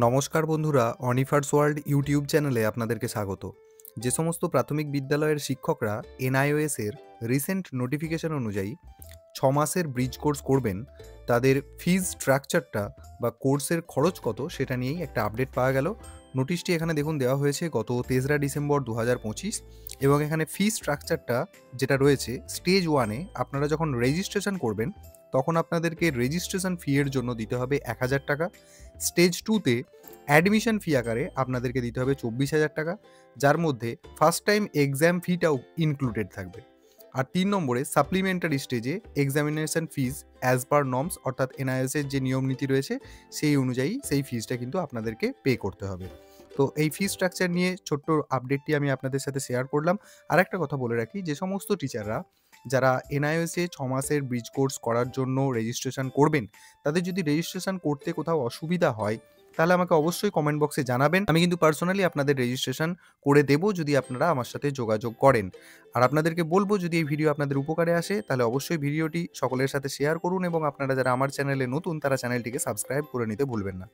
নমস্কার বন্ধুরা, অনিফার্স world YouTube চ্যানেলে আপনাদেরকে স্বাগত। যে সমস্ত প্রাথমিক বিদ্যালয়ের শিক্ষকরা এনআইওএস এর রিসেন্ট নোটিফিকেশন অনুযায়ী 6 মাসের ব্রিজ কোর্স করবেন, তাদের ফিজ স্ট্রাকচারটা বা কোর্সের খরচ কত সেটা নিয়েই একটা আপডেট পাওয়া গেল। নোটিশটি এখানে দেখুন দেওয়া হয়েছে গত 3রা ডিসেম্বর 2025 এবং এখানে ফি স্ট্রাকচারটা যেটা রয়েছে স্টেজ 1-এ আপনারা যখন রেজিস্ট্রেশন করবেন তখন আপনাদেরকে রেজিস্ট্রেশন ফি এর জন্য দিতে হবে 1000 টাকা। স্টেজ 2-তে অ্যাডমিশন ফি আকারে আপনাদেরকে দিতে হবে 24,000 টাকা, যার মধ্যে ফার্স্ট টাইম এক্সাম ফিটাও ইনক্লুডেড থাকবে। আর 3 নম্বরে সাপ্লিমেন্টারি স্টেজে এক্সামিনেশন ফিজ অ্যাজ পার নর্মস অর্থাৎ এনআইএস এর যে নিয়ম নীতি রয়েছে সেই অনুযায়ী সেই ফিজটা কিন্তু আপনাদেরকে পে করতে হবে। তো এই ফি স্ট্রাকচার নিয়ে ছোট্ট আপডেটটি আমি আপনাদের সাথে শেয়ার করলাম। আরেকটা কথা বলে রাখি, যে সমস্ত টিচাররা যারা এনআইওএস এ 6 মাসের ব্রিজ কোর্স করার জন্য রেজিস্ট্রেশন করবেন, তাদের যদি রেজিস্ট্রেশন করতে কোথাও অসুবিধা হয় তাহলে আমাকে অবশ্যই কমেন্ট বক্সে জানাবেন। আমি কিন্তু পার্সোনালি আপনাদের রেজিস্ট্রেশন করে দেব যদি আপনারা আমার সাথে যোগাযোগ করেন। আর আপনাদেরকে বলব, যদি এই ভিডিও আপনাদের উপকারে আসে তাহলে অবশ্যই ভিডিওটি সকলের সাথে শেয়ার করুন এবং আপনারা যারা আমার চ্যানেলে নতুন তারা চ্যানেলটিকে সাবস্ক্রাইব করে নিতে ভুলবেন না।